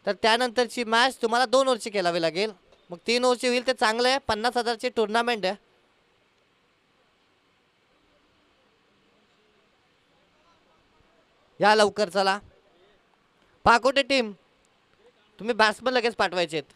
तर त्यानंतरची मॅच तुम्हाला 2 ओव्हरची खेळावी लागेल. मग 3 ओव्हरची होईल ते चांगलं आहे. 50,000ची टुर्नामेंट आहे. या लवकर चला. पाकोटे टीम तुम्ही बॅट्समन लगेच पाठवायचे आहेत.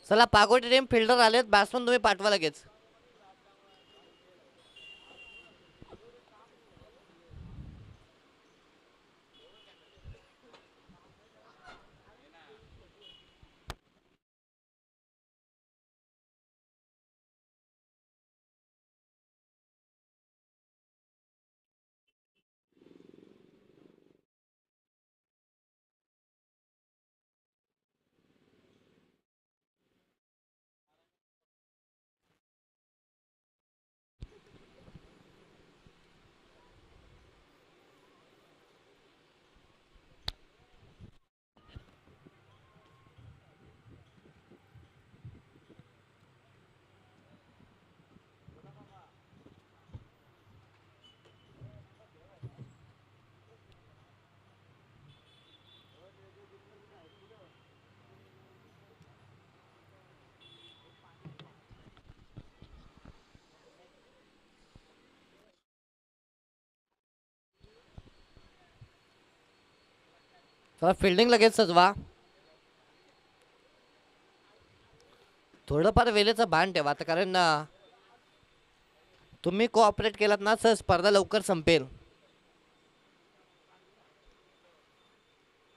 चला पाकोटे टीम फिल्डर आलेत. बॅट्समन तुम्ही पाठवा लगेच. चला फिल्डिंग लगेच सजवा. थोडंफार वेळेचं भान ठेवा आता, कारण तुम्ही कोऑपरेट केलात ना सर स्पर्धा लवकर संपेल.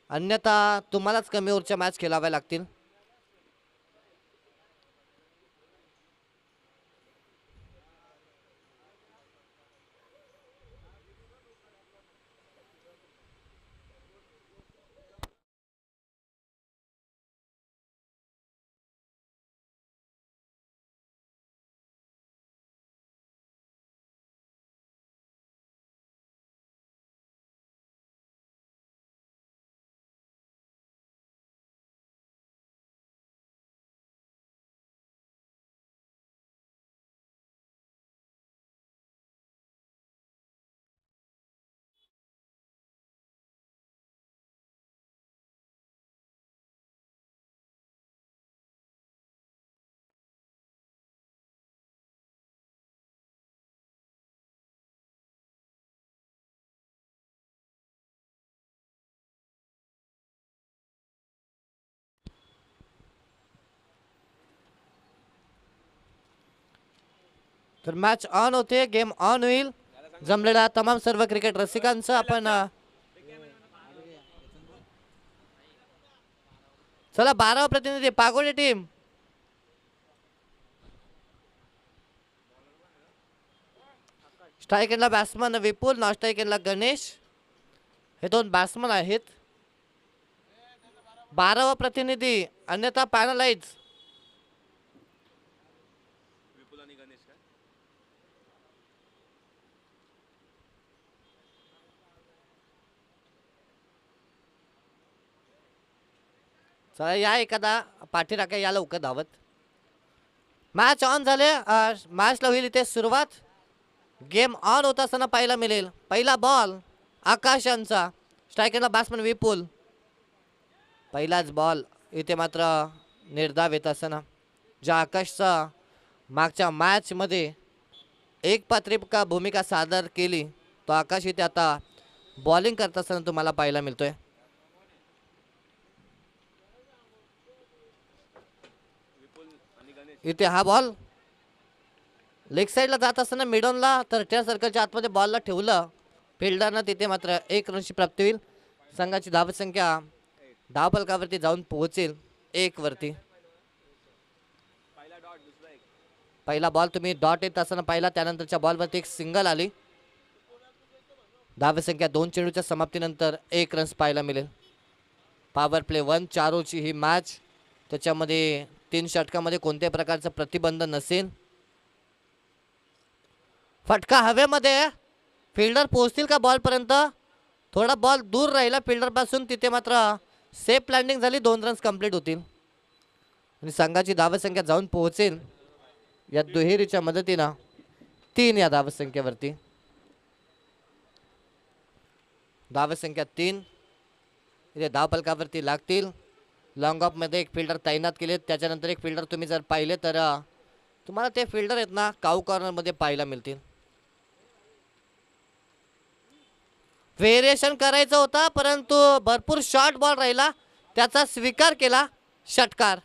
अन्यथा तुम्हालाच कमी ओव्हरच्या मॅच खेळाव्या लागतील. तर मॅच ऑन होते. गेम ऑन होईल. जमलेल्या तमाम सर्व क्रिकेट रसिकांचं आपण चला 12 प्रतिनिधी पागोडे टीम. स्ट्राईक एंडला बॅट्समन विपुल, नॉन स्ट्राईक एंडला गणेश. हे 2 बॅट्समन आहेत. 12वा प्रतिनिधी अन्यथा पॅनलाइज. चला या एखादा पाठी राखा, या लवकर धावत. मॅच ऑन झाले. मॅचला होईल इथे सुरुवात. गेम ऑन होत असताना पाहायला मिळेल. पहिला बॉल आकाश यांचा. स्ट्राईक एंडला बॅट्समन विपुल. पहिलाच बॉल इथे मात्र निर्धाव येत असताना ज्या आकाशचा मागच्या मॅचमध्ये एक पात्रिका भूमिका सादर केली, तो आकाश इथे आता बॉलिंग करत असताना तुम्हाला पाहायला मिळतोय. इथे हा बॉल लेग साईडला जात असताना मिडॉनला तर त्या सर्कलच्या आतमध्ये बॉलला ठेवलं फिल्डरनं. तिथे मात्र 1 रनची प्राप्ती होईल. संघाची धावसंख्या धावफलकावरती जाऊन पोहोचेल 1 वरती. पहिला बॉल तुम्ही डॉट येत असताना पाहिला, त्यानंतरच्या बॉलवरती एक सिंगल आली. धावसंख्या 2 चेंडूच्या समाप्तीनंतर 1 रन्स पाहायला मिळेल. पॉवर प्ले 1 4 ओव्हरची ही मॅच. त्याच्यामध्ये 3 षटकामध्ये कोणत्याही प्रकारचं प्रतिबंध नसेल. फटका हवेमध्ये, फिल्डर पोहोचतील का बॉलपर्यंत? थोडा बॉल दूर राहिला फिल्डरपासून, तिथे मात्र सेफ लँडिंग झाली. 2 रन्स कंप्लीट होतील आणि संघाची धावसंख्या जाऊन पोहोचेल या दुहेरीच्या मदतीनं 3 या धावसंख्येवरती. धावसंख्या 3 इथे धावफलकावरती लागतील. लॉंग ऑफमध्ये एक फिल्डर तैनात केले, त्याच्यानंतर एक फिल्डर तुम्ही जर पाहिले तर तुम्हाला ते फिल्डर आहेत ना काऊ कॉर्नरमध्ये पाहायला मिळतील. व्हेरिएशन करायचं होता परंतु भरपूर शॉर्ट बॉल राहिला, त्याचा स्वीकार केला षटकार.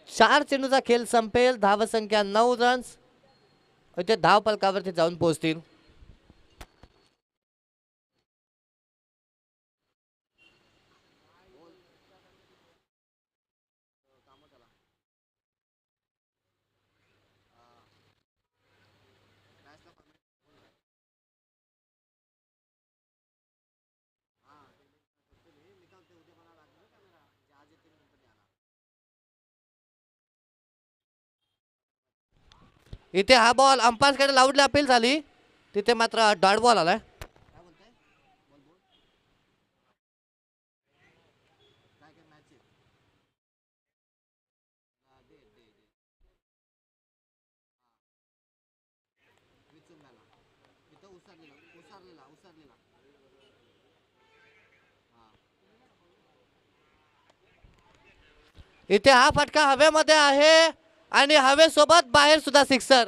चार चेंडूचा खेळ संपेल. धावसंख्या 9 रन्स. इथे धावफलकावरती जाऊन पोहोचतील. इथे हा बॉल अंपायरकडे लाऊडली अपील झाली, तिथे मात्र डॉट बॉल आलाय. इथे हा फटका हवेमध्ये आहे आणि हवेसोबत बाहेर सुद्धा सिक्सर.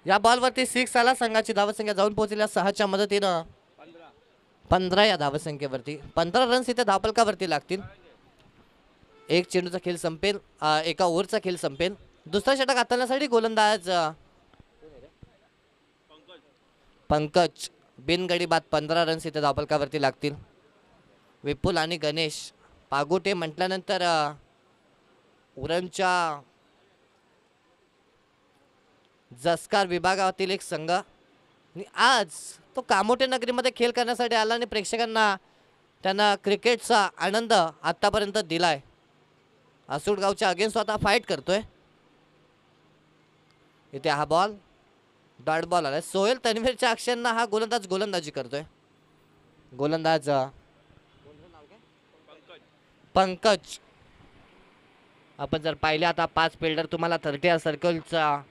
या बॉलवरती 6 आला. संघाची धावसंख्या जाऊन पोहोचल्या 6च्या मदतीनं 15 या धावसंख्येवरती. 15 रन्स इथे धावफलकावरती लागतील. एक चेंडूचा खेळ संपेल, एका ओव्हरचा खेळ संपेल. दुसरा षटक हाताळण्यासाठी गोलंदाज पंकज बिनगडी बाद. 15 रन्स इथे धावफलकावरती लागतील. विपुल आणि गणेश पागोटे म्हटल्यानंतर उरणच्या जसकार विभागातील एक संघ आणि आज तो कामोठे नगरीमध्ये खेळ करण्यासाठी आला आणि प्रेक्षकांना त्यांना क्रिकेटचा आनंद आतापर्यंत दिलाय. आसूड गावच्या अगेन्स्ट आता फाईट करतोय. इथे हा बॉल डॉट बॉल आलाय. सोहेल तन्वीरच्या अक्षरांना हा गोलंदाज गोलंदाजी करतोय. गोलंदाज पंकज. आपण जर पाहिले आता 5 फिल्डर तुम्हाला 30 सर्कलचा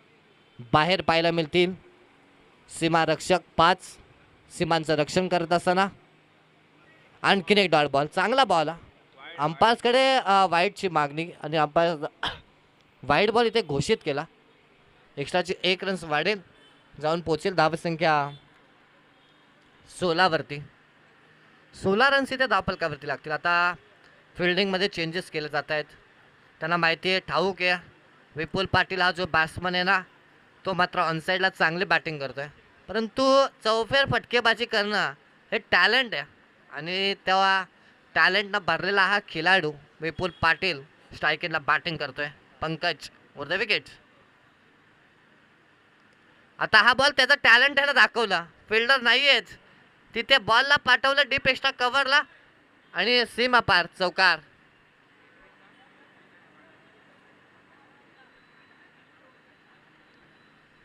बाहेर पाहायला मिळतील. सीमा रक्षक 5 सीमांचं रक्षण करत असताना. आणखीन एक डॉट बॉल. चांगला बॉल. अंपायर्सकडे वाईटची मागणी आणि अंपायर वाईट बॉल इथे घोषित केला. एक्स्ट्राची 1 रन्स वाढेल, जाऊन पोचेल धावसंख्या 16 वरती. 16 रन्स इथे धावफलकावरती लागतील. आता फिल्डिंगमध्ये चेंजेस केले जात आहेत. त्यांना माहिती आहे, ठाऊक आहे, विपुल पाटील हा जो बॅट्समन आहे ना तो मात्र ऑनसाईडला चांगली बॅटिंग करतोय, परंतु चौफेर फटकेबाजी करणं हे टॅलेंट आहे आणि तेव्हा टॅलेंटनं भरलेला हा खेळाडू विपुल पाटील स्ट्रायकिंगला बॅटिंग करतोय. Pankaj were the wicket. आता हा बॉल त्याचा टॅलेंट त्यानं दाखवला. फिल्डर नाही आहेत तिथे, बॉलला पाठवलं डीप एक्स्ट्रा कव्हरला आणि सीमा पार चौकार.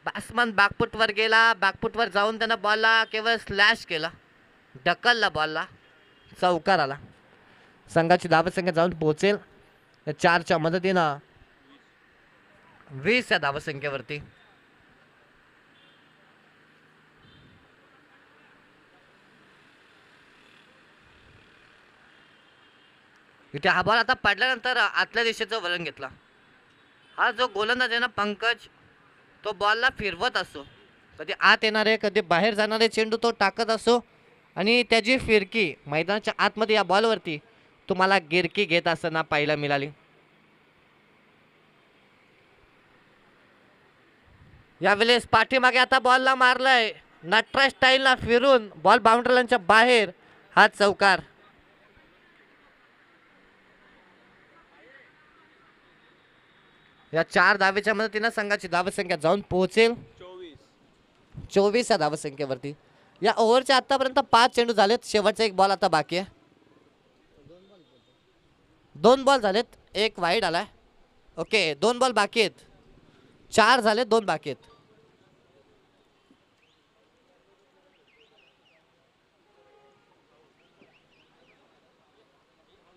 बॅट्समन बॅकफुटवर गेला, बॅकफुटवर जाऊन त्यानं बॉलला केवळ स्लॅश केला, ढकलला बॉलला, चौकार आला. संघाची धावसंख्या जाऊन पोहोचेल 4च्या मदतीनं 20 या धावसंख्येवरती. इथे हा बॉल आता पडल्यानंतर आतल्या दिशेचं वळण घेतला. हा जो गोलंदाज आहे ना पंकज, तो बॉलला फिरवत असतो, कधी आत येणारे कधी बाहेर जाणारे चेंडू तो टाकत असतो आणि त्याची फिरकी मैदानाच्या आतमध्ये या बॉलवरती तुम्हाला गिरकी घेत असताना पाहायला मिळाली. यावेळेस पाठीमागे आता बॉलला मारलाय नटराज स्टाईलला फिरून बॉल बाउंड्रीच्या बाहेर, हा चौकार. या 4 धावेच्या मदतीनं संघाची धावसंख्या जाऊन पोहोचेल 24 या धावसंख्येवरती. या ओव्हरच्या आतापर्यंत 5 चेंडू झालेत, शेवटचा एक बॉल आता बाकी आहे. 2 बॉल झालेत, एक वाईड आलाय. ओके 2 बॉल बाकी आहेत, 4 झाले, 2 बाकी आहेत.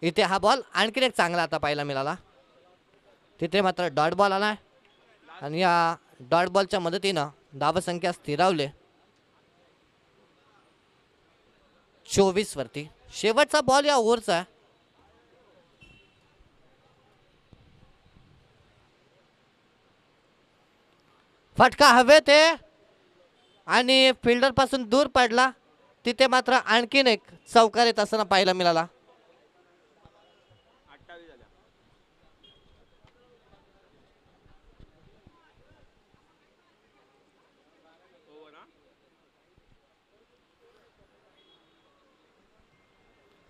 इथे हा बॉल आणखीन एक चांगला आता पाहायला मिळाला. तिथे मात्र डॉट बॉल आलाय आणि या डॉट बॉलच्या मदतीनं धावसंख्या स्थिरावले 24 वरती. शेवटचा बॉल या ओव्हरचा. फटका हवेत आहे आणि फिल्डर पासून दूर पडला. तिथे मात्र आणखीन एक चौकार येत असताना पाहायला मिळाला.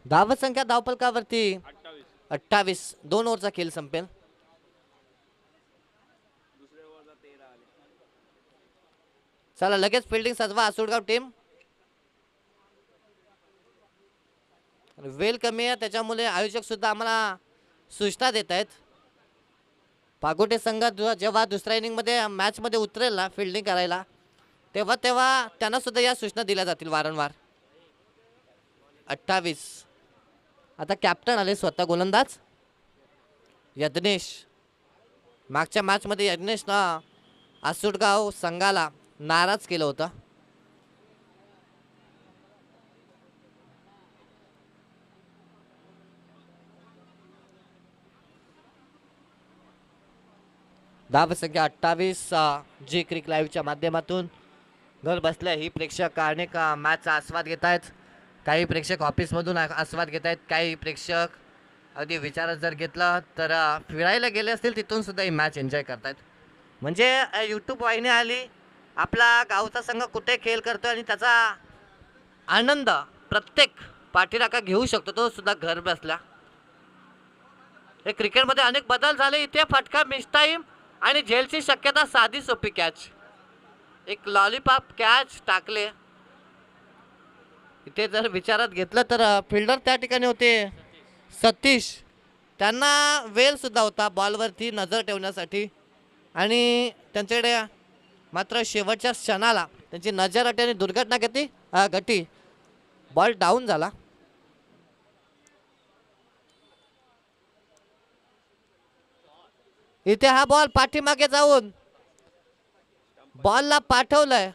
धावसंख्या धावफलकावरती 28. 2 ओव्हरचा खेळ संपेल. चला लगेच फिल्डिंग सजवा आसोडगाव टीम. वेळ कमी आहे त्याच्यामुळे आयोजक सुद्धा आम्हाला सूचना देत आहेत. पागोटे संघ जेव्हा दुसऱ्या इनिंगमध्ये मॅचमध्ये उतरेल ना फिल्डिंग करायला, तेव्हा त्यांना सुद्धा या सूचना दिल्या जातील वारंवार. 28. आता कॅप्टन आले स्वतः गोलंदाज यज्ञेश. मागच्या मॅचमध्ये यज्ञेशनं आसुडगाव संघाला नाराज केलं होतं. धावसंख्या 28. जी क्रिक लाईव्हच्या माध्यमातून घर बसल्या ही प्रेक्षक अनेक मॅचचा आस्वाद घेत आहेत. काही प्रेक्षक ऑफिसमधून आस्वाद घेत आहेत, काही प्रेक्षक अगदी विचारात जर घेतलं तर फिरायला गेले असतील तिथून सुद्धा ही मॅच एन्जॉय करतायत. म्हणजे यूट्यूब वाहिनी आली, आपला गावचा संघ कुठे खेळ करतोय आणि त्याचा आनंद प्रत्येक पाठीराखा घेऊ शकतो, तो सुद्धा घर बसला. हे क्रिकेटमध्ये अनेक बदल झाले. इथे फटका मिस टाईम आणि झेलची शक्यता, साधी सोपी कॅच, एक लॉलीपॉप कॅच टाकले. इथे जर विचारात घेतलं तर फिल्डर त्या ठिकाणी होते सतीश. त्यांना वेळ सुद्धा होता बॉलवरती नजर ठेवण्यासाठी आणि त्यांच्याकडे मात्र शेवटच्या क्षणाला त्यांची नजर हटली आणि दुर्घटना घटी बॉल डाऊन झाला. इथे हा बॉल पाठीमागे जाऊन बॉलला पाठवलंय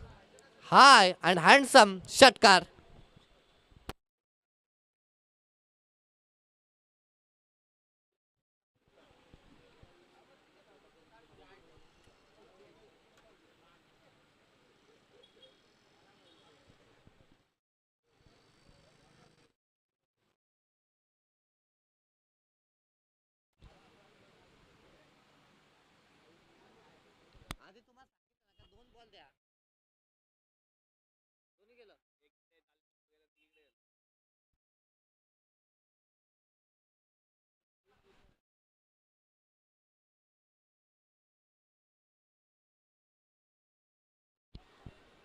हाय अँड हँडसम षटकार.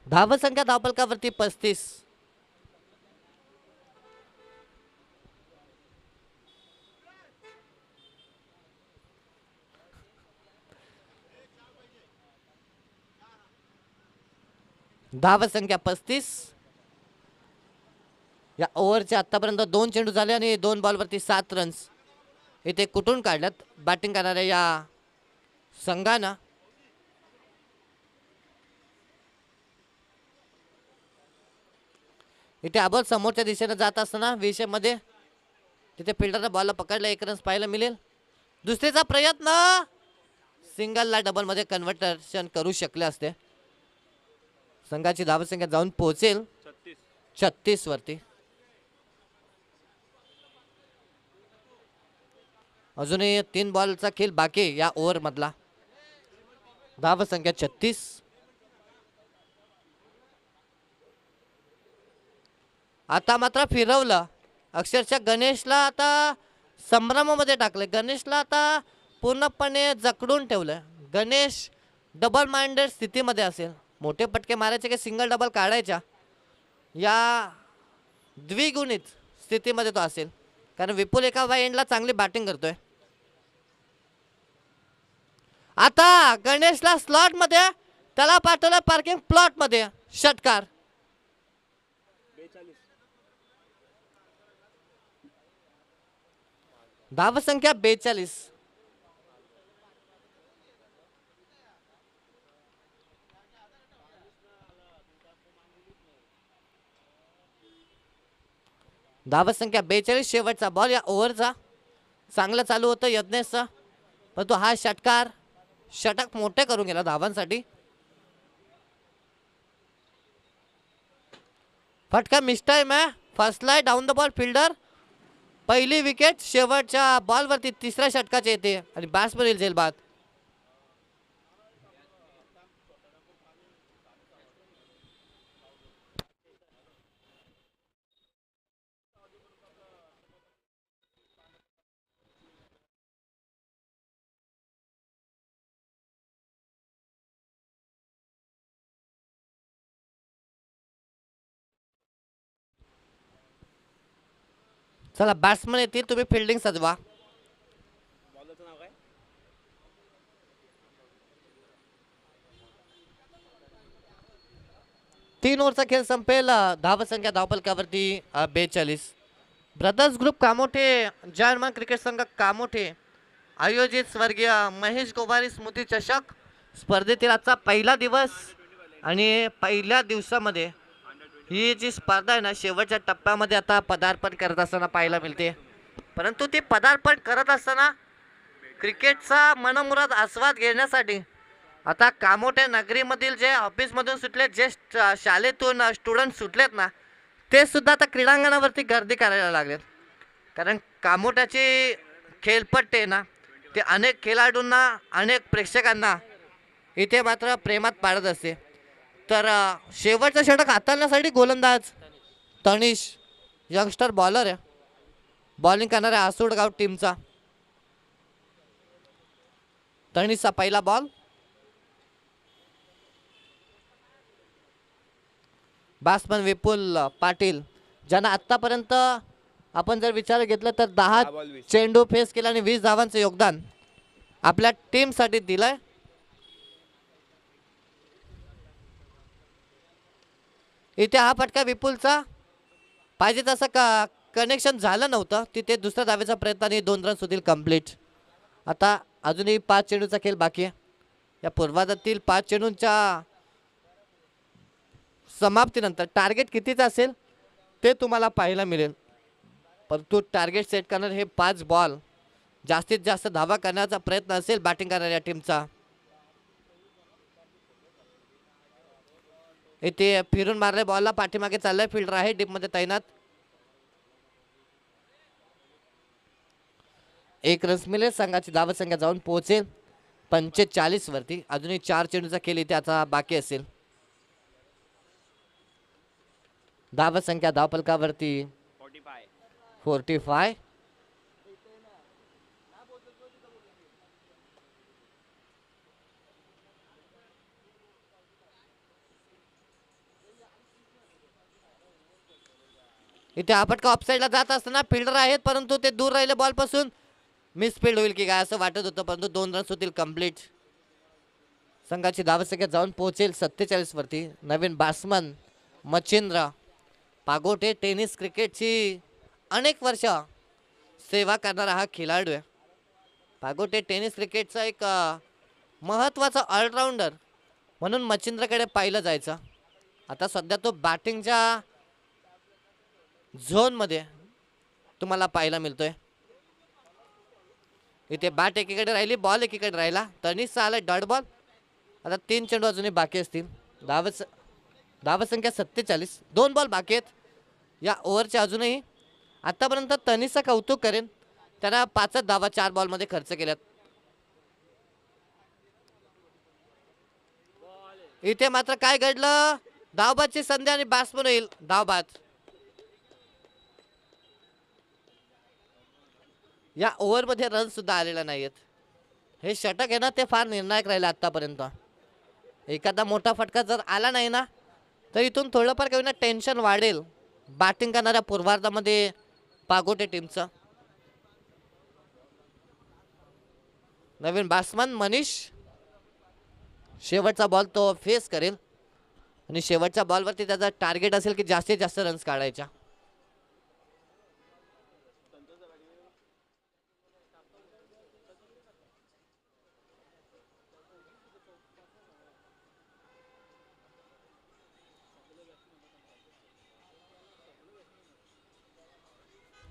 धावसंख्या धावफलकावरती 35. धाव संख्या 35. या ओव्हरचे आतापर्यंत 2 चेंडू झाले आणि 2 बॉलवरती 7 रन्स इथे कुठून काढल्यात बॅटिंग करणाऱ्या या संघानं. इथे आबोल समोरच्या दिशेने जात असताना विषयमध्ये तिथे फिल्डरने बॉलला पकडला, 1 रन्स पाहायला मिळेल. दुसरीचा प्रयत्न, सिंगलला डबलमध्ये कन्व्हर्टेशन करू शकले असते. संघाची धावसंख्या जाऊन पोहोचेल 36 वरती. अजूनही 3 बॉलचा खेळ बाकी या ओव्हर मधला. धावसंख्या 36. आता मात्र फिरवलं अक्षरशः गणेशला, आता संभ्रमामध्ये टाकले गणेशला, आता पूर्णपणे जकडून ठेवलं. गणेश डबल माइंडेड स्थितीमध्ये असेल. मोठे पटके मारायचे की सिंगल डबल काढायच्या या द्विगुणित स्थितीमध्ये तो असेल, कारण विपुल एका एंडला चांगली बॅटिंग करतोय. आता गणेशला स्लॉट मध्ये, त्याला पाठवलं पार्किंग प्लॉट मध्ये. षटकार. धावसंख्या 42. धावसंख्या 42. शेवटचा बॉल या ओव्हरचा. चांगलं चालू होतं यज्ञेशचा, परंतु हा षटक मोठे करून गेला धावांसाठी. फटका मिस्टाईम आहे. First lie down the ball fielder. पहिली विकेट शेवटच्या बॉलवरती तिसऱ्या षटकाचे येते आणि बॅट्समन येईल झेलबाद. चला बॅट्समन येतील, तुम्ही फिल्डिंग सजवा. 3 ओव्हरचा खेळ संपेल. धावसंख्या धावफलकावरती 42. Brothers group Kamothe German cricket संघ कामोठे आयोजित स्वर्गीय महेश गोवारी स्मृती चषक स्पर्धेतील आजचा पहिला दिवस आणि पहिल्या दिवसामध्ये ही जी स्पर्धा आहे ना, शेवटच्या टप्प्यामध्ये आता पदार्पण करत असताना पाहायला मिळते. परंतु ती पदार्पण करत असताना क्रिकेटचा मनमुराद आस्वाद घेण्यासाठी आता कामोठे नगरीमधील जे ऑफिसमधून सुटले, जे शाळेतून स्टुडंट सुटलेत ना, ते सुद्धा आता क्रीडांगणावरती गर्दी करायला लागलेत. कारण कामोठ्याची खेळपट्टी ना, ते अनेक खेळाडूंना, अनेक प्रेक्षकांना इथे मात्र प्रेमात पाडत असते. तर शेवटचं षटक हाताळण्यासाठी गोलंदाज तनिष, यंगस्टर बॉलर आहे, बॉलिंग करणाऱ्या आसूडगाव टीमचा. तनिषचा पहिला बॉल. बॅट्समन विपुल पाटील, ज्यांना आतापर्यंत आपण जर विचार घेतला तर 10 चेंडू फेस केला आणि 20 धावांचं योगदान आपल्या टीमसाठी दिलंय. इथे हा फटका विपुलचा पाहिजे तसं कनेक्शन झालं नव्हतं. तिथे दुसऱ्या धावेचा प्रयत्न आणि 2 रन्स होतील कंप्लीट. आता अजूनही 5 चेंडूचा खेळ बाकी आहे. या पूर्वार्धातील 5 चेंडूंच्या समाप्तीनंतर टार्गेट कितीचं असेल ते तुम्हाला पाहायला मिळेल. परंतु टार्गेट सेट करणार हे 5 बॉल जास्तीत जास्त धावा करण्याचा प्रयत्न असेल बॅटिंग करणाऱ्या टीमचा. इथे फिरून मारले बॉलला, पाठीमागे चाललाय, फिल्डर आहे डीपमध्ये तैनात. 1 रन्स मिळेल. संघाची धावसंख्या जाऊन पोहोचेल 45 वरती. अजूनही 4 चेंडूचा खेळ इथे आता बाकी असेल. धावसंख्या धावफलकावरती 45. इथे हा फटका ऑफसाईडला जात असताना फिल्डर आहेत, परंतु ते दूर राहिले बॉलपासून. मिसफील्ड होईल की काय असं वाटत होतं, परंतु 2 रन्स होतील कंप्लीट. संघाची धावसंख्या जाऊन पोहोचेल 47 वरती. नवीन बॅट्समन मच्छिंद्र पागोटे. टेनिस क्रिकेटची अनेक वर्ष सेवा करणारा हा खेळाडू आहे. पागोटे टेनिस क्रिकेटचा एक महत्त्वाचा ऑलराऊंडर म्हणून मच्छिंद्रकडे पाहिलं जायचं. आता सध्या तो बॅटिंगच्या झोनमध्ये तुम्हाला पाहायला मिळतोय. इथे बॅट एकीकडे राहिली, बॉल एकीकडे राहिला. तनिषचा आला डॉट बॉल. आता 3 चेंडू अजूनही बाकी असतील. धावसंख्या 47. 2 बॉल बाकी आहेत या ओव्हरच्या अजूनही. आतापर्यंत तनिषचं कौतुक करेन, त्यानं 5 धावा 4 बॉलमध्ये खर्च केल्यात. इथे मात्र काय घडलं, धावबादची संधी आणि बॅट्समन होईल धावबाद. या ओव्हरमध्ये रन सुद्धा आलेला नाहीयेत. हे षटक आहे ना, ते फार निर्णायक राहिलं आतापर्यंत. एखादा मोठा फटका जर आला नाही ना, तर इथून थोडंफार काही ना टेन्शन वाढेल बॅटिंग करणाऱ्या पूर्वार्धामध्ये पागोटे टीमचं. नवीन बॅट्समन मनीष शेवटचा बॉल तो फेस करेल आणि शेवटच्या बॉलवरती त्याचा टार्गेट असेल की जास्तीत जास्त रन्स काढायच्या.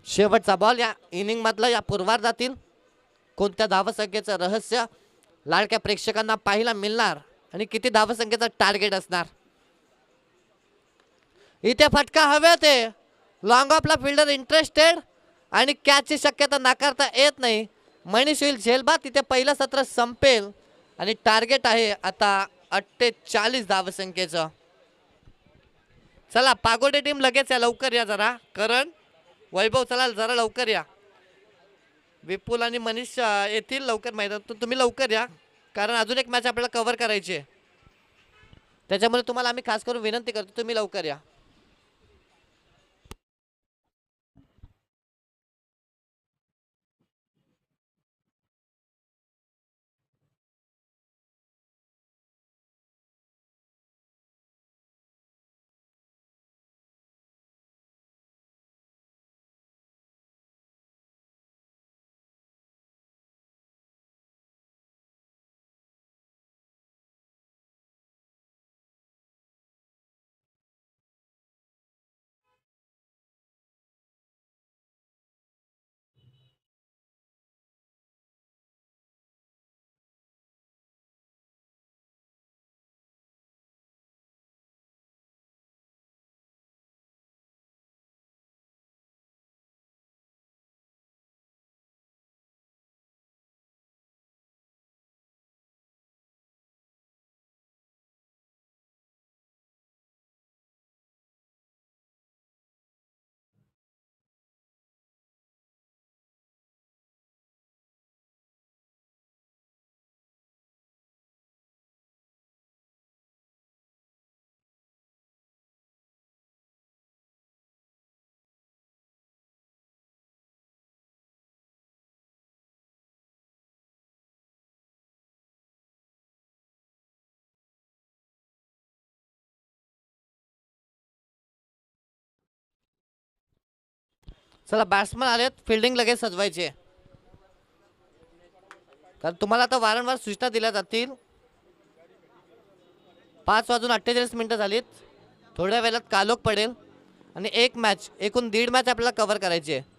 शेवटचा बॉल या इनिंग मधला या पूर्वार्धातील कोणत्या धावसंख्येचं रहस्य लाडक्या प्रेक्षकांना पाहायला मिळणार आणि किती धावसंख्येचं टार्गेट असणार. इथे फटका हवेत आहे. लॉंग ऑफला फिल्डर इंटरेस्टेड आणि कॅचची शक्यता नाकारता येत नाही. मनीष होईल झेलबाद. तिथे पहिलं सत्र संपेल आणि टार्गेट आहे आता 48 धावसंख्येचं. चला पागोटे टीम लगेच या, लवकर या जरा. करण वैभव चला जरा लवकर या. विपुल आणि मनीष येतील लवकर मैदानातून. तुम्ही लवकर या कारण अजून एक मॅच आपल्याला कव्हर करायची आहे. त्याच्यामुळे तुम्हाला आम्ही खास करून विनंती करतो, तुम्ही लवकर या. चला बॅट्समन आलेत, फिल्डिंग लगेच सजवायची. कारण तुम्हाला आता वारंवार सूचना दिल्या जातील. 5:48 झालीत. थोड्या वेळात कालोख पडेल आणि एक मॅच, एकूण 1.5 मॅच आपल्याला कव्हर करायची आहे.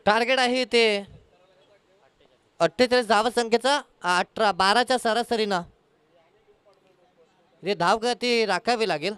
टार्गेट आहे ते 48 धावसंख्येचा. 12च्या सरासरीनं हे धावगती राखावी लागेल.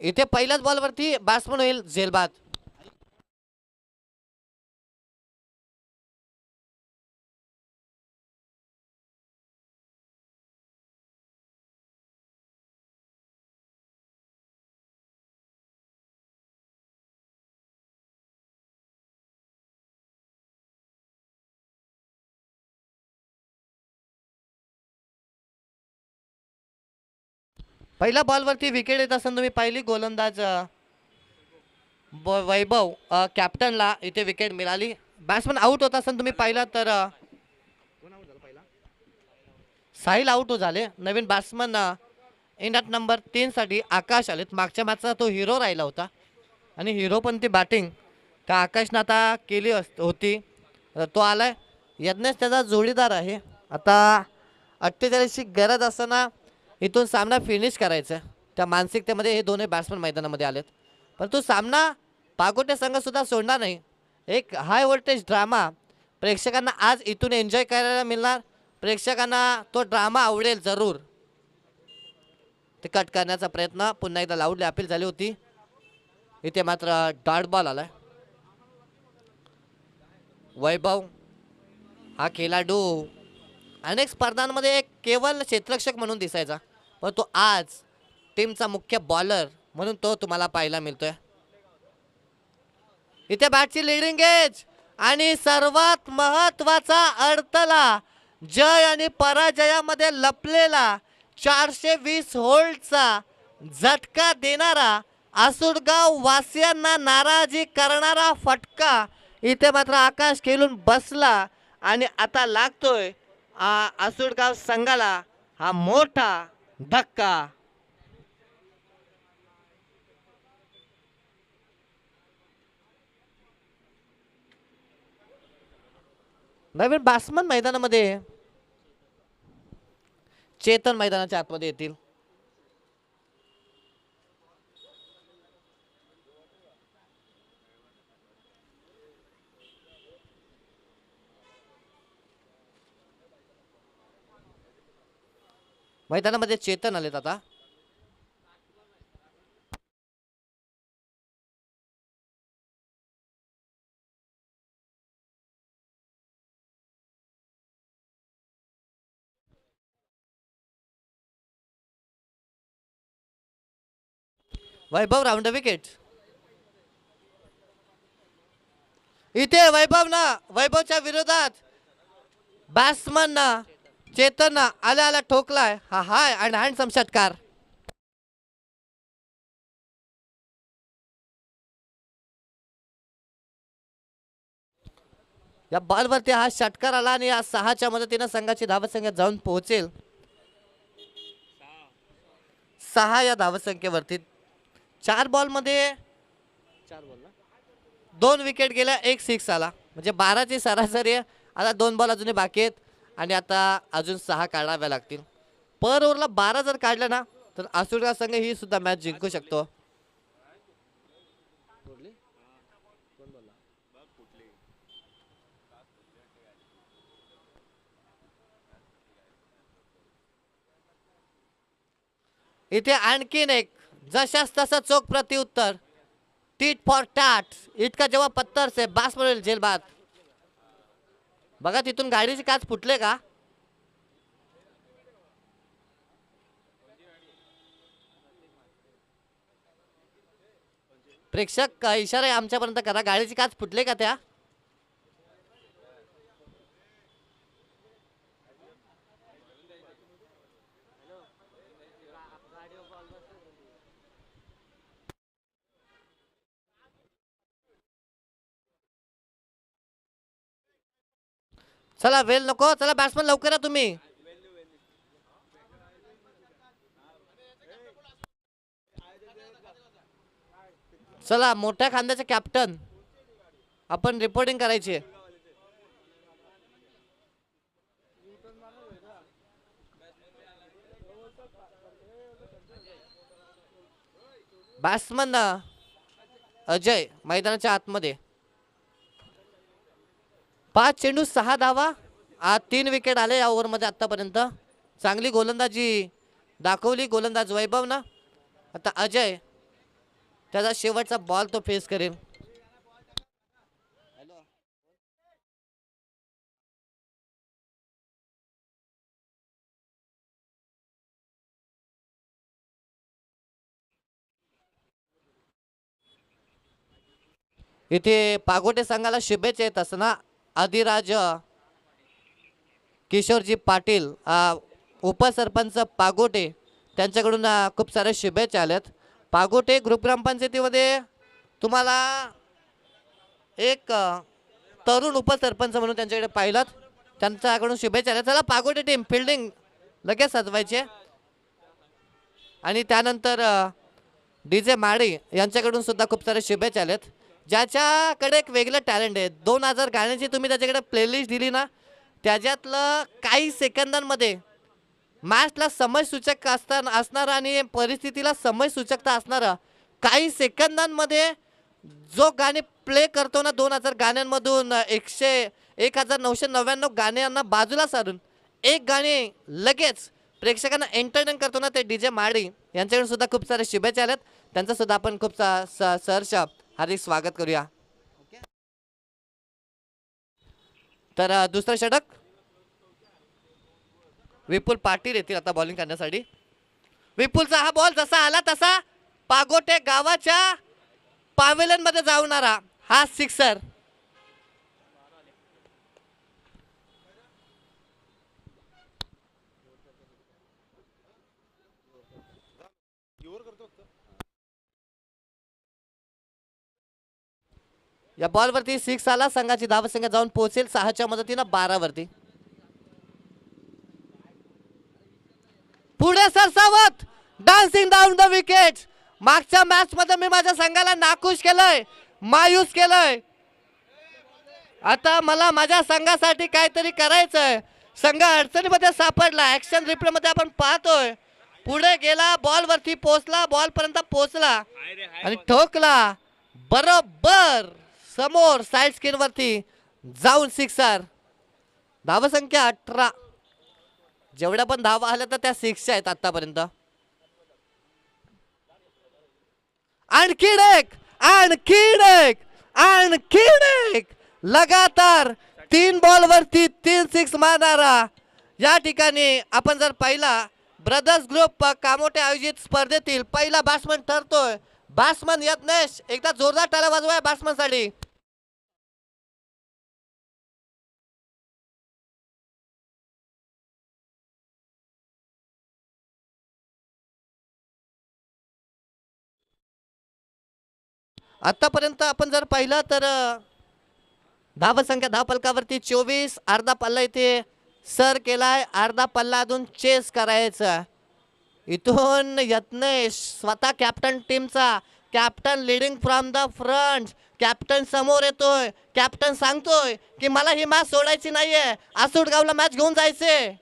इथे पहिल्याच बॉलवरती बॅट्समन होईल झेलबाद. पहिल्या बॉलवरती विकेट येत असताना तुम्ही पाहिली गोलंदाज वैभव कॅप्टनला इथे विकेट मिळाली. बॅट्समन आउट होत असताना तुम्ही पाहिला तर साहिल आउट झाले. नवीन बॅट्समन इन ॲट नंबर 3 साठी आकाश आलेत. मागच्या मॅचचा तो हिरो राहिला होता आणि हिरो पण ती बॅटिंग त्या आकाशनं आता केली होती. तो आलाय. यज्ञेश त्याचा जोडीदार आहे. आता 48ची गरज असताना इथून सामना फिनिश करायचा. त्या मानसिकतेमध्ये हे दोन्ही बॅट्समन मैदानामध्ये आलेत. परंतु सामना पागोटे संघसुद्धा सोडणार नाही. एक हाय व्होल्टेज ड्रामा प्रेक्षकांना आज इथून एन्जॉय करायला मिळणार. प्रेक्षकांना तो ड्रामा आवडेल जरूर. ते कट करण्याचा प्रयत्न पुन्हा एकदा लाऊडली अपील झाली होती. इथे मात्र डॉट बॉल आलाय. वैभव हा खेळाडू अनेक स्पर्धांमध्ये केवळ क्षेत्ररक्षक म्हणून दिसायचा, पण तो आज टीमचा मुख्य बॉलर म्हणून तो तुम्हाला पाहायला मिळतोय. इथे बॅटची लीडिंग एज आणि सर्वात महत्वाचा अडथळा जय आणि पराजयामध्ये लपलेला 420 होल्डचा झटका देणारा आसुरगाव वासियांना नाराजी करणारा फटका इथे मात्र आकाश खेळून बसला आणि आता लागतोय आसुरगाव संघाला हा मोठा धक्का. नवीन बॅट्समन मैदानामध्ये चेतन मैदानाच्या आतमध्ये येतील. मैदानामध्ये चेतन आलेत आता. वैभव राऊंड विकेट. इथे वैभवच्या विरोधात बॅट्समन चेतन आला ठोकलाय. हा हाय आणि हँडसम षटकार. या बॉलवरती हा षटकार आला आणि या 6च्या मदतीने संघाची धावसंख्या जाऊन पोहोचेल 6 या धावसंख्येवरती. 4 बॉलमध्ये 2 विकेट गेल्या, 1 6 आला, म्हणजे 12ची सरासरी. आता 2 बॉल अजूनही बाकी आहेत आणि आता अजून 6 काढाव्या लागतील. पर ओव्हरला 12 जर काढलं ना तर आसुरगाव संघ ही सुद्धा मॅच जिंकू शकतो. इथे आणखीन एक जशास तसा चोख प्रत्युत्तर. टीट फॉर टॅट इतका जेव्हा पत्तर से बास पडेल जेलबाद. बघा तिथून गाडीची काच फुटले का. प्रेक्षक इशारा आमच्यापर्यंत करा, गाडीची काच फुटले का त्या. चला वेळ नको, चला बॅट्समन लवकर या तुम्ही. चला मोठ्या खांद्याचे कॅप्टन आपण रिपोर्टिंग करायची. बॅट्समन अजय मैदानाच्या आतमध्ये. 5 चेंडू 6 धावा, 3 विकेट आले या ओव्हरमध्ये आतापर्यंत. चांगली गोलंदाजी दाखवली गोलंदाज वैभव ना. आता अजय त्याचा शेवटचा बॉल तो फेस करेल. इथे पागोटे संघाला शुभेच्छा येत असताना आदिराज किशोरजी पाटील उपसरपंच पागोटे त्यांच्याकडून खूप साऱ्या शुभेच्छा आल्यात. पागोटे ग्रुप ग्रामपंचायतीमध्ये तुम्हाला एक तरुण उपसरपंच म्हणून त्यांच्याकडे पाहिलात, त्यांच्याकडून शुभेच्छा आल्या. चला पागोटे टीम फिल्डिंग लगेच सजवायचे. आणि त्यानंतर DJ माडी यांच्याकडून सुद्धा खूप सारे शुभेच्छा आल्यात. ज्याच्याकडे एक वेगळं टॅलेंट आहे, 2000 गाण्याची तुम्ही त्याच्याकडे प्लेलिस्ट दिली ना, त्याच्यातलं काही सेकंदांमध्ये मॅचला समयसूचक असणारा आणि परिस्थितीला समयसूचकता असणारा काही सेकंदांमध्ये जो गाणे प्ले करतो ना, 2000 गाण्यांमधून 1999 गाण्यांना बाजूला सारून एक गाणे लगेच प्रेक्षकांना एंटरटेन करतो ना, ते DJ माडी यांच्याकडून सुद्धा खूप सारे शुभेच्छा आल्यात. त्यांचं सुद्धा आपण खूप सहर्ष हार्दिक स्वागत करूया. तर दुसरं षटक विपुल पाटील येतील आता बॉलिंग करण्यासाठी. विपुलचा हा बॉल जसा आला तसा पागोटे गावाच्या पॅव्हेलियन मध्ये जाऊनारा हा सिक्सर. या बॉलवरती 6 आला. संघाची धावसंख्या जाऊन पोहोचेल 6च्या मदतीनं 12 वरती. पुढे सरसावत डान्सिंग डाऊन द विकेट. मागच्या मॅच मध्ये मी माझ्या संघाला नाखुश केलंय, मायूस केलंय. आता मला माझ्या संघासाठी काहीतरी करायचंय. संघ अडचणीमध्ये सापडला. ऍक्शन रिप्ले मध्ये आपण पाहतोय. पुढे गेला, बॉल वरती पोहोचला, बॉल पर्यंत पोहोचला आणि ठोकला बरोबर समोर साइड स्क्रीन वरती जाऊन सिक्सर. धावसंख्या 18. जेवढ्या पण धावा आल्या तर त्या 6 आहेत आतापर्यंत. आणखीन एक, आणखीन एक, आणखीन एक लगातार 3 बॉल वरती 3 6 मारणारा. या ठिकाणी आपण जर पाहिला ब्रदर्स ग्रुप कामोटे आयोजित स्पर्धेतील पहिला बॅट्समन ठरतोय. बॅट्समन यत्नेश, एकदा जोरदार टाळ्या वाजवा बॅट्समन साठी. आतापर्यंत आपण जर पाहिलं तर धावसंख्या धावफलकावरती 24. अर्धा पल्ला इथे सर केलाय. अर्धा पल्ला अजून चेस करायचा. इथून यत्नेश स्वतः कॅप्टन टीमचा, captain leading from the front. Captain समोर येतोय. कॅप्टन सांगतोय की मला ही मॅच सोडायची नाहीये, आसूटगावला मॅच घेऊन जायचे.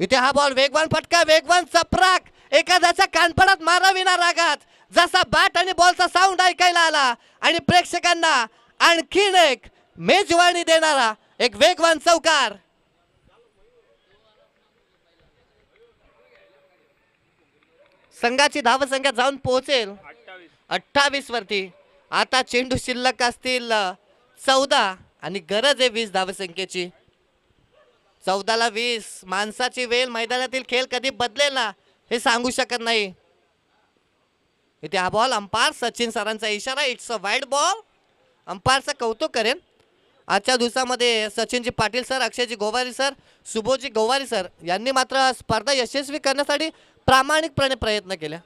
इथे हा बॉल वेगवान फटका, वेगवान चपराक, एखाद्याच्या कानपडात माराविना रागात जसा बॅट आणि बॉलचा साऊंड ऐकायला आला आणि प्रेक्षकांना आणखीन एक मेजवानी देणारा एक वेगवान चौकार. संघाची धावसंख्या जाऊन पोहोचेल 28 वरती. आता चेंडू शिल्लक असतील 14 आणि गरज आहे 20 धावसंख्येची. 14ला 20. माणसाची वेळ मैदानातील खेळ कधी बदलेल ना हे सांगू शकत नाही. इथे हा बॉल अंपायर सचिन सरांचा इशारा, इट्स अ वाईड बॉल. अंपायरचं कौतुक करेन. आजच्या दिवसामध्ये सचिनजी पाटील सर, अक्षयजी गोवारी सर, सुबोधजी गोवारी सर यांनी मात्र स्पर्धा यशस्वी करण्यासाठी प्रामाणिकपणे प्रयत्न केले.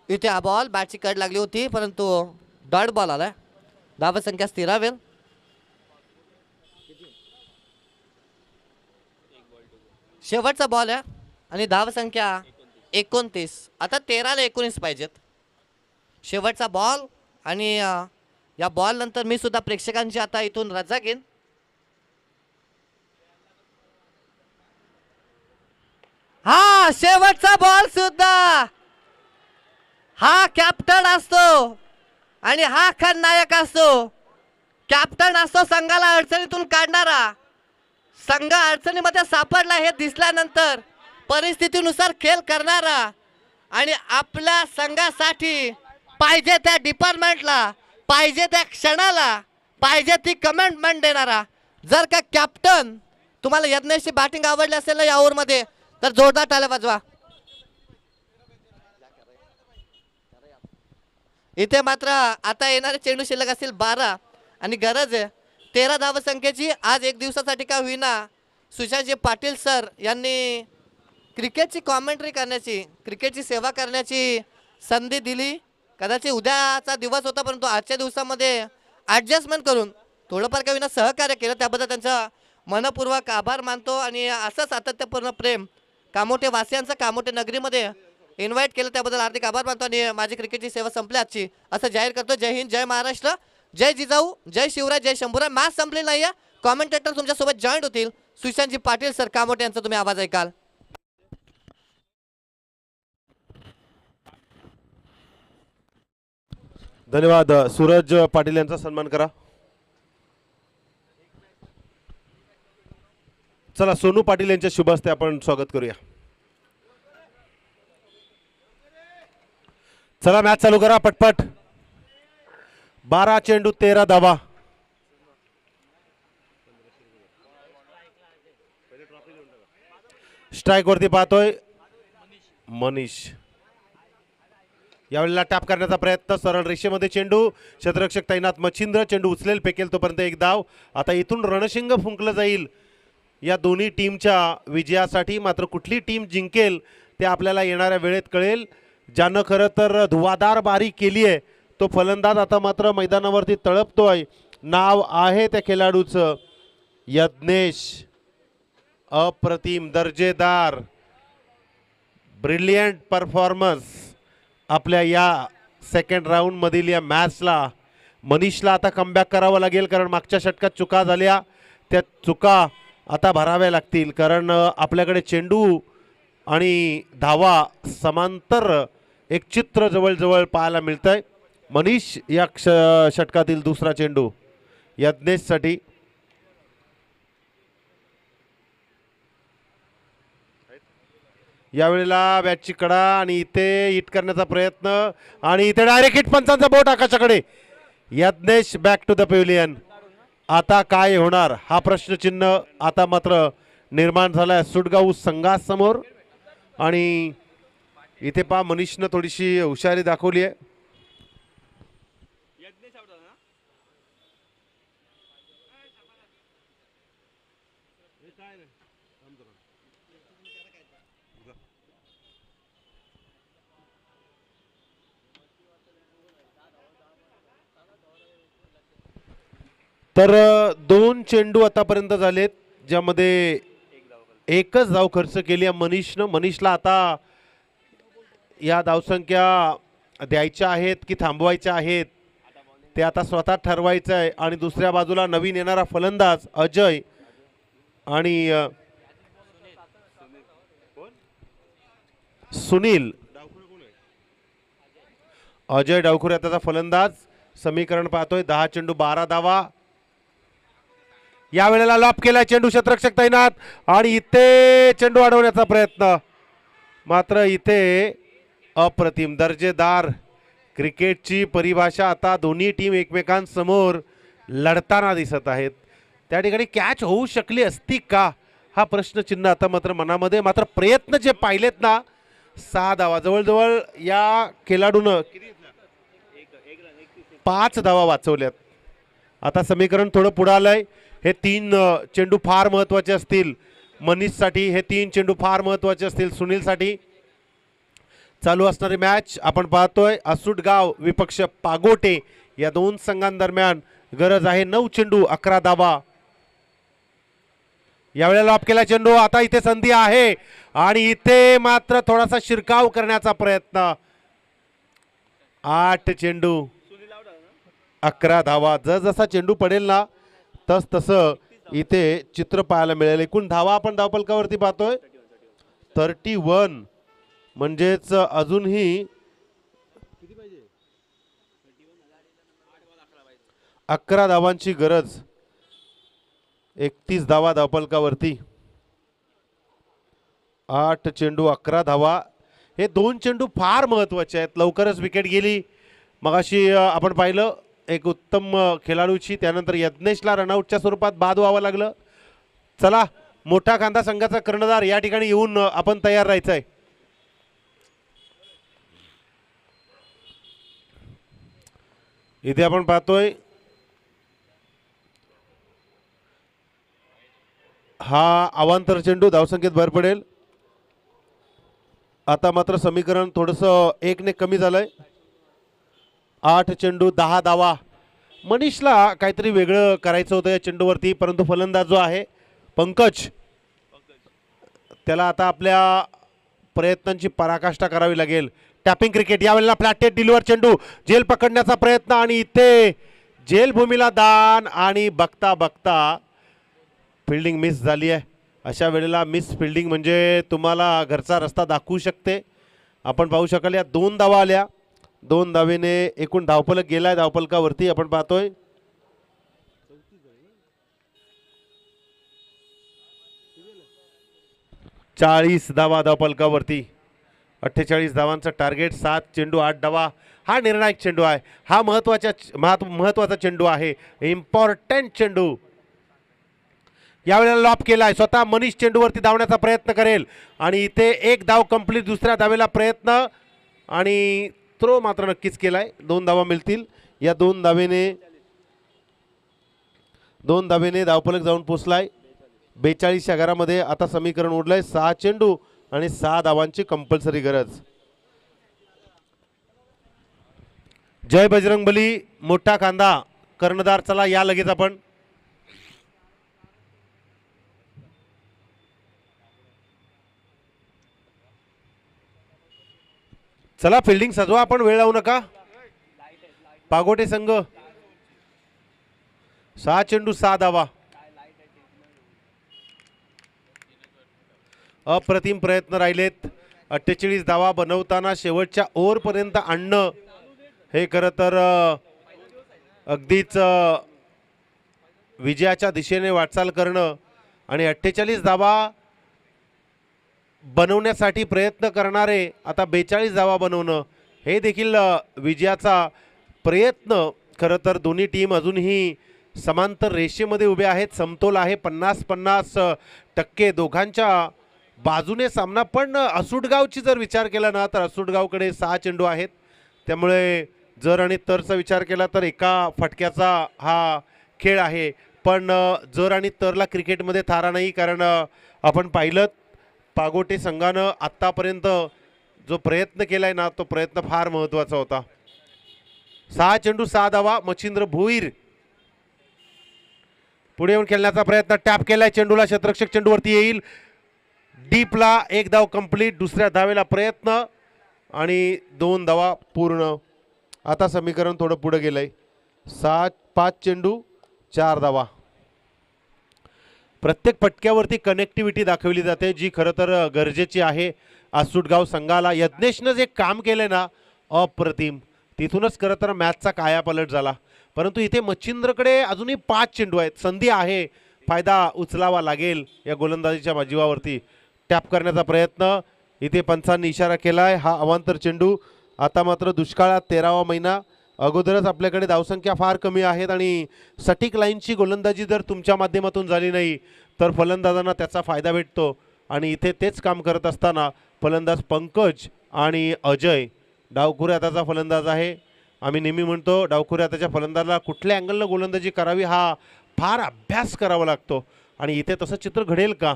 इथे हा बॉल बॅटची कड लागली होती परंतु डॉट बॉल आलाय. धावसंख्या स्थिरावेल. शेवटचा बॉल आहे आणि धावसंख्या 29. आता 13ला 19 पाहिजेत. शेवटचा बॉल आणि या बॉल नंतर मी सुद्धा प्रेक्षकांची आता इथून रजा घेईन. हा शेवटचा बॉल सुद्धा हा कॅप्टन असतो. आणि हा खलनायक असतो, कॅप्टन असतो संघाला अडचणीतून काढणारा. संघ अडचणीमध्ये सापडला हे दिसल्यानंतर परिस्थितीनुसार खेळ करणारा आणि आपल्या संघासाठी पाहिजे त्या डिपार्टमेंटला, पाहिजे त्या क्षणाला, पाहिजे ती कमेंटमेंट देणारा. जर का कॅप्टन तुम्हाला यज्ञेशची बॅटिंग आवडली असेल ना या ओव्हरमध्ये, तर जोरदार टाळ्या वाजवा. इथे मात्र आता येणारे चेंडू शिल्लक असतील 12 आणि गरज आहे 13 धावसंख्येची. आज एक दिवसासाठी का होईना सुशांतजी पाटील सर यांनी क्रिकेटची कॉमेंट्री करण्याची, क्रिकेटची सेवा करण्याची संधी दिली. कदाचित उद्याचा दिवस होता, परंतु आजच्या दिवसामध्ये ॲडजस्टमेंट करून थोडंफार का होईना सहकार्य केलं, त्याबद्दल त्यांचा मनपूर्वक आभार मानतो. आणि असं सातत्यपूर्ण प्रेम कामोठे वासियांचं कामोठे नगरीमध्ये इन्व्हाइट केलं त्याबद्दल हार्दिक आभार मानतो. आणि माझी क्रिकेटची सेवा संपली आजची असं जाहीर करतो. जय हिंद, जय महाराष्ट्र, जय जिजाऊ, जय शिवराय, जय शंभूराय. मॅच संपली नाही आहे, कॉमेंटेटर तुमच्यासोबत जॉईंट होतील. सुशांतजी पाटील सर कामोठे यांचा तुम्ही आवाज ऐकाल. धन्यवाद. सूरज पाटील यांचा सन्मान करा. चला सोनू पाटील यांच्या शुभ हस्ते आपण स्वागत करूया. चला मॅच चालू करा पटपट. 12 चेंडू 13 धावा. स्ट्राइक वरती पाहतोय मनीष. यावेळेला टॅप करण्याचा प्रयत्न, सरळ रेषेमध्ये चेंडू, क्षेत्ररक्षक तैनात मच्छिंद्र, चेंडू उचलेल फेकेल तोपर्यंत एक धाव. आता इथून रणशिंग फुंकलं जाईल या दोन्ही टीमच्या विजयासाठी. मात्र कुठली टीम जिंकेल ते आपल्याला येणाऱ्या वेळेत कळेल. ज्यानं खरं तर धुवाधार बारी केली आहे तो फलंदाज आता मात्र मैदानावरती तळपतोय. नाव आहे त्या खेळाडूचं यज्ञेश. अप्रतिम, दर्जेदार, ब्रिलियंट परफॉर्मन्स आपल्या या सेकंड राऊंडमधील या मॅचला. मनीषला आता कमबॅक करावं लागेल, कारण मागच्या षटकात चुका झाल्या, त्या चुका आता भराव्या लागतील. कारण आपल्याकडे चेंडू आणि धावा समांतर एक चित्र जवळजवळ पाहायला मिळतंय. मनीष या षटकातील दुसरा चेंडू यज्ञेशसाठी. यावेळेला बॅटची कडा आणि इथे हिट करण्याचा प्रयत्न आणि इथे डायरेक्ट हिट, पंचांचा बोट आकाशाकडे. Yagnesh back to the pavilion. आता काय होणार हा प्रश्नचिन्ह आता मात्र निर्माण झालाय सुटगाव संघासमोर. आणि इथे पहा मनीषनं थोडीशी हुशारी दाखवली आहे. तर 2 चेंडू आतापर्यंत झालेत, ज्यामध्ये एकच धाव खर्च केली आहे मनीषनं. मनीषला आता या धावसंख्या द्यायच्या आहेत की थांबवायच्या आहेत ते आता स्वतः ठरवायचं आहे. आणि दुसऱ्या बाजूला नवीन येणारा फलंदाज अजय आणि सुनील. अजय डावखुरे त्याचा फलंदाज. समीकरण पाहतोय 10 चेंडू 12 धावा. या वेळेला लॉप केलाय चेंडू, क्षेत्ररक्षक तैनात आणि इथे चेंडू अडवण्याचा प्रयत्न. मात्र इथे अप्रतिम, दर्जेदार क्रिकेटची परिभाषा आता दोन्ही टीम एकमेकांसमोर लढताना दिसत आहेत. त्या ठिकाणी कॅच होऊ शकली असती का हा प्रश्नचिन्ह आता मात्र मनामध्ये. मात्र प्रयत्न जे पाहिलेत ना, 6 धावा जवळजवळ या खेळाडूनं 5 धावा वाचवल्यात. आता समीकरण थोडं पुढे आलंय. हे 3 चेंडू फार महत्त्वाचे असतील मनीषसाठी, हे 3 चेंडू फार महत्त्वाचे असतील सुनीलसाठी. चालू असणारी मॅच आपण पाहतोय. असुटगाव विपक्ष पागोटे या 2 संघांदरम्यान. गरज आहे 9 चेंडू 11 धावा. यावेळेला लॉप केला चेंडू. आता इथे संधी आहे आणि इथे मात्र थोडासा शिरकाव करण्याचा प्रयत्न. 8 चेंडू 11 धावा. जसा चेंडू पडेल ना तस तसं इथे चित्र पाहायला मिळेल. एकूण धावा आपण धावफलकावरती पाहतोय 31. म्हणजेच अजूनही 11 धावांची गरज, 31 धावा धावफलकावरती. 8 चेंडू 11 धावा. हे 2 चेंडू फार महत्त्वाचे आहेत. लवकरच विकेट गेली मगाशी आपण पाहिलं एक उत्तम खेळाडूची, त्यानंतर यज्ञेशला रनआउटच्या स्वरूपात बाद व्हावं लागलं. चला मोठा कांदा संघाचा कर्णधार या ठिकाणी येऊन आपण तयार राहायचं आहे. इथे आपण पाहतोय हा अवांतर चेंडू, धावसंख्येत भर पडेल. आता मात्र समीकरण थोडंसं 1 ने कमी झालंय. 8 चेंडू 10 धावा. मनीषला काहीतरी वेगळं करायचं होतं या चेंडूवरती, परंतु फलंदाज जो आहे पंकज, त्याला आता आपल्या प्रयत्नांची पराकाष्ठा करावी लागेल. टॅपिंग क्रिकेट, यावेळेला फ्लॅटेड डिलिव्हर चेंडू, झेल पकडण्याचा प्रयत्न आणि इथे झेल भूमीला दान आणि बघता बघता फिल्डिंग मिस झाली आहे. अशा वेळेला मिस फिल्डिंग म्हणजे तुम्हाला घरचा रस्ता दाखवू शकते. आपण पाहू शकाल या 2 धावा आल्या. 2 धावेने एकूण धावफलक गेलाय धावफलकावरती आपण पाहतोय. चाळीस धावा धावफलकावरती. 48 धावांचं टार्गेट. 7 चेंडू 8 धावा. हा निर्णायक चेंडू आहे. हा महत्वाचा चेंडू आहे. इम्पॉर्टंट चेंडू. यावेळेला लॉप केलाय. स्वतः मनीष चेंडूवरती धावण्याचा प्रयत्न करेल आणि इथे 1 धाव कंप्लीट. दुसऱ्या धावेला प्रयत्न आणि थ्रो मात्र नक्कीच केलाय. 2 धावा मिळतील. या 2 धावेने धावफलक जाऊन पोचलाय 42 या घरामध्ये. आता समीकरण उडलंय 6 चेंडू आणि 6 धावांची कंपल्सरी गरज. जय बजरंगबली, मोठा कांदा कर्णधार. चला या लगेच आपण. चला फिल्डिंग सजवा आपण, वेळ लावू नका. पागोटे संघ 6 चेंडू 6 धावा. अप्रतिम प्रयत्न राहिलेत. 48 धावा बनवताना शेवटच्या ओव्हरपर्यंत आणणं हे खरं तर अगदीच विजयाच्या दिशेने वाटचाल करणं आणि 48 धावा बनवण्यासाठी प्रयत्न करणारे आता 42 धावा बनवणं हे देखील विजयाचा प्रयत्न. खरं तर दोन्ही टीम अजूनही समांतर रेषेमध्ये उभे आहेत. समतोल आहे 50-50% दोघांच्या बाजूने सामना. पण असुटगावची जर विचार केला ना तर असुटगावकडे 6 चेंडू आहेत. त्यामुळे जर आणि तरचा विचार केला तर एका फटक्याचा हा खेळ आहे. पण जर आणि तरला क्रिकेटमध्ये थारा नाही. कारण आपण पाहिलं पागोटे संघानं आत्तापर्यंत जो प्रयत्न केलाय ना तो प्रयत्न फार महत्त्वाचा होता. 6 चेंडू 6 धावा. मच्छिंद्र भोईर पुढे येऊन खेळण्याचा प्रयत्न. टॅप केलाय चेंडूला. क्षेत्ररक्षक चेंडूवरती येईल. डीपला 1 धाव कंप्लीट. दुसऱ्या धावेला प्रयत्न आणि 2 धावा पूर्ण. आता समीकरण थोडं पुढे गेलंय. 5 चेंडू 4 धावा. प्रत्येक फटक्यावरती कनेक्टिव्हिटी दाखवली जाते जी खरं तर गरजेची आहे आसूटगाव संघाला. यज्ञेशनं जे काम केलंय ना अप्रतिम. तिथूनच खरं तर मॅचचा कायापालट झाला. परंतु इथे मच्छिंद्रकडे अजूनही 5 चेंडू आहेत. संधी आहे, फायदा उचलावा लागेल या गोलंदाजीच्या जीवावरती. टॅप करण्याचा प्रयत्न. इथे पंचांनी इशारा केलाय. हा अवांतर चेंडू. आता मात्र दुष्काळात 13वा महिना. अगोदरच आपल्याकडे धावसंख्या फार कमी आहेत आणि सटीक लाईनची गोलंदाजी जर तुमच्या माध्यमातून झाली नाही तर फलंदाजांना त्याचा फायदा भेटतो. आणि इथे तेच काम करत असताना फलंदाज पंकज आणि अजय डावखुरे हाताचा फलंदाज आहे. आम्ही नेहमी म्हणतो डावखुरे हाताच्या फलंदाजाला कुठल्या अँगलनं गोलंदाजी करावी हा फार अभ्यास करावा लागतो. आणि इथे तसं चित्र घडेल का?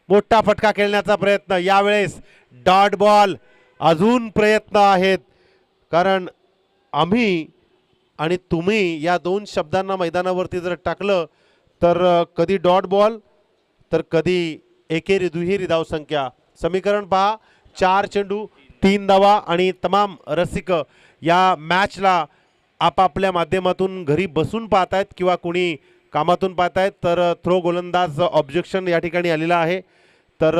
मोठा फटका खेळण्याचा प्रयत्न. यावेळेस डॉट बॉल. अजून प्रयत्न आहेत. कारण आम्ही आणि तुम्ही या 2 शब्दांना मैदानावरती जर टाकलं तर कधी डॉट बॉल तर कधी एकेरी दुहेरी धावसंख्या. समीकरण पहा. 4 चेंडू 3 धावा आणि तमाम रसिक या मॅचला आपापल्या माध्यमातून घरी बसून पाहतायत किंवा कोणी कामातून पाहतायत. तर थ्रो गोलंदाज ऑब्जेक्शन या ठिकाणी आलेला आहे. तर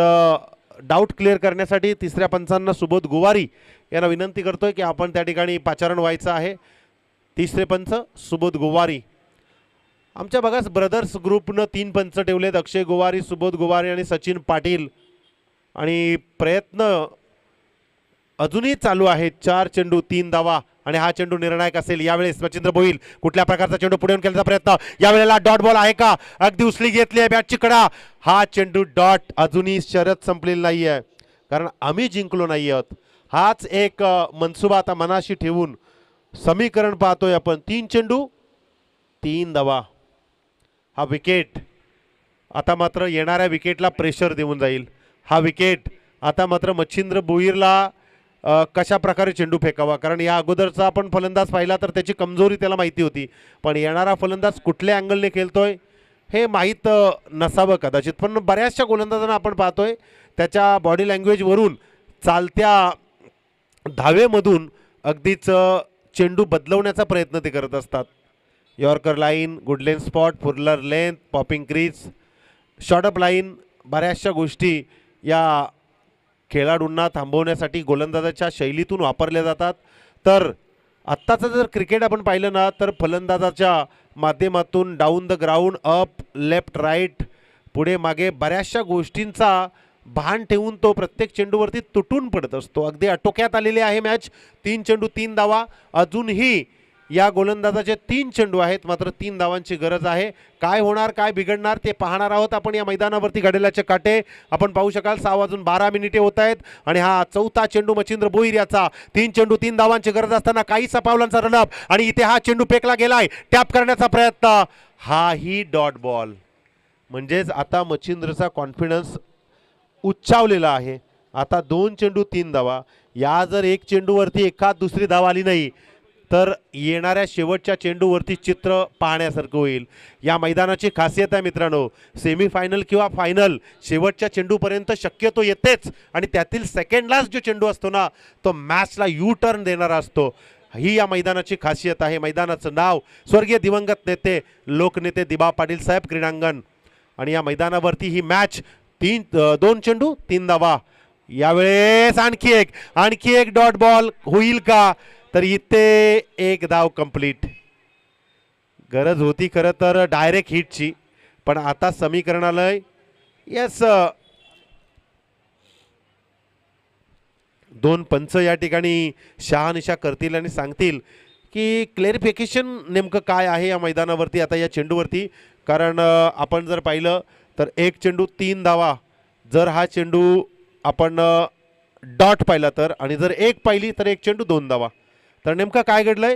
डाऊट क्लिअर करण्यासाठी तिसऱ्या पंचांना सुबोध गुवारी यांना विनंती करतोय की आपण त्या ठिकाणी पाचारण व्हायचं आहे. तिसरे पंच सुबोध गुवारी. आमच्या बघा ब्रदर्स ग्रुपनं 3 पंच ठेवलेत, अक्षय गुवारी, सुबोध गुवारी आणि सचिन पाटील. आणि प्रयत्न अजूनही चालू आहेत. 4 चेंडू 3 धावा आणि हा चेंडू निर्णायक असेल. यावेळेस मच्छिंद्र भोईर कुठल्या प्रकारचा चेंडू पुढे येऊन केल्याचा प्रयत्न, यावेळेला डॉट बॉल आहे का, अगदी उचली घेतली आहे बॅटची कडा. हा चेंडू डॉट. अजूनही शर्यत संपलेली नाही आहे कारण आम्ही जिंकलो नाही आहोत. हाच एक मनसुबा आता मनाशी ठेवून समीकरण पाहतोय आपण. 3 चेंडू 3 धावा. हा विकेट आता मात्र येणाऱ्या विकेटला प्रेशर देऊन जाईल. हा विकेट आता मात्र मच्छिंद्र भोईरला कशा प्रकारे चेंडू फेकावा, कारण या अगोदरचा आपण फलंदाज पाहिला तर त्याची कमजोरी त्याला माहिती होती, पण येणारा फलंदाज कुठल्या अँगलने खेळतोय हे माहीत नसावं कदाचित. पण बऱ्याचशा गोलंदाजांना आपण पाहतोय त्याच्या बॉडी लँग्वेजवरून चालत्या धावेमधून अगदीच चेंडू बदलवण्याचा प्रयत्न ते करत असतात. Yorker line, good length spot, fuller length, popping crease, short up line, बऱ्याचशा गोष्टी या खेळाडूंना थांबवण्यासाठी गोलंदाजाच्या शैलीतून वापरल्या जातात. तर आत्ताचं जर क्रिकेट आपण पाहिलं ना तर फलंदाजाच्या माध्यमातून down the ground, up, left, right, पुढे मागे बऱ्याचशा गोष्टींचा भान ठेवून तो प्रत्येक चेंडूवरती तुटून पडत असतो. अगदी आटोक्यात आलेली आहे मॅच. 3 चेंडू 3 धावा. अजूनही या गोलंदाजाचे 3 चेंडू आहेत, मात्र 3 धावांची गरज आहे. काय होणार, काय बिघडणार ते पाहणार आहोत आपण या मैदानावरती. घड्याळाचे काटे आपण पाहू शकाल 6:12 होत आहेत आणि हा चौथा चेंडू मच्छिंद्र भोईर याचा. 3 चेंडू 3 धावांची गरज असताना काही सपावलांचा रनअप आणि इथे हा चेंडू फेकला गेलाय. टॅप करण्याचा प्रयत्न, हाही डॉट बॉल. म्हणजेच आता मच्छिंद्रचा कॉन्फिडन्स उच्चावलेला आहे. आता 2 चेंडू 3 धावा. या जर एक चेंडूवरती एखाद दुसरी धाव आली नाही तर येणाऱ्या शेवटच्या चेंडूवरती चित्र पाहण्यासारखं होईल. या मैदानाची खासियत आहे मित्रांनो, सेमीफायनल किंवा फायनल शेवटच्या चेंडूपर्यंत शक्यतो येतेच आणि त्यातील सेकंड लास्ट जो चेंडू असतो ना तो मॅचला यू टर्न देणारा असतो. ही या मैदानाची खासियत आहे. मैदानाचं नाव स्वर्गीय दिवंगत नेते लोकनेते दिबा पाटील साहेब क्रीडांगण. आणि या मैदानावरती ही मॅच 2 चेंडू 3 धावा. यावेळेस आणखी एक डॉट बॉल होईल का, तर इथे एक धाव कंप्लीट. गरज होती खरं तर डायरेक्ट हिटची, पण आता समीकरण आलंय. यस, 2 पंच या ठिकाणी शहानिशा करतील आणि सांगतील की क्लेरिफिकेशन नेमकं काय आहे या मैदानावरती आता या चेंडूवरती. कारण आपण जर पाहिलं तर 1 चेंडू 3 धावा. जर हा चेंडू आपण डॉट पाहिला तर, आणि जर 1 पाहिली तर 1 चेंडू 2 धावा. तर नेमकं काय घडलंय,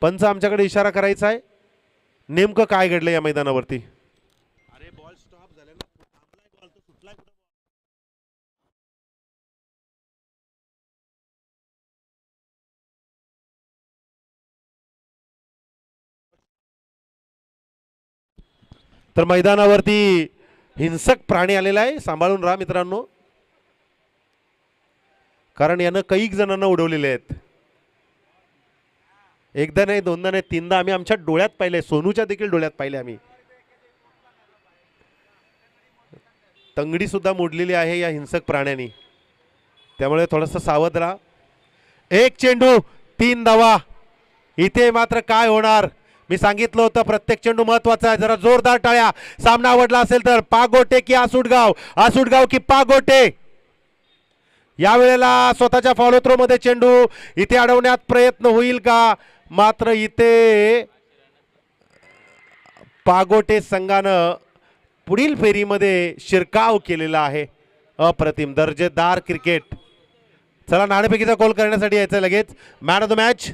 पंच आमच्याकडे इशारा करायचा आहे. नेमकं काय घडलंय या मैदानावरती. अरे बॉल स्टॉप झाला ना, बॉल तो सुटलाय कुठं. तर मैदानावरती हिंसक प्राणी आलेला आहे. सांभाळून राहा मित्रांनो, कारण यानं कैक जणांना उडवलेले आहेत. एकदा नाही, दोनदा नाही, 3दा आम्ही आमच्या डोळ्यात पाहिले. सोनूच्या देखील डोळ्यात पाहिले आम्ही. तंगडी सुद्धा मोडलेली आहे या हिंसक प्राण्यांनी, त्यामुळे थोडंसं सावध राहा. 1 चेंडू 3 धावा. इथे मात्र काय होणार, मी सांगितलं होतं प्रत्येक चेंडू महत्वाचा आहे. जरा जोरदार टाळ्या. सामना आवडला असेल तर पागोटे की आसुडगाव की पागोटे. यावेळेला स्वतःच्या फॉलो थ्रो मध्ये चेंडू इथे अडवण्यात प्रयत्न होईल का, मात्र इथे पागोटे संघानं पुढील फेरीमध्ये शिरकाव केलेला आहे. अप्रतिम दर्जेदार क्रिकेट. चला नाणेफेकीचा कॉल करण्यासाठी यायचं लगेच. Man of the match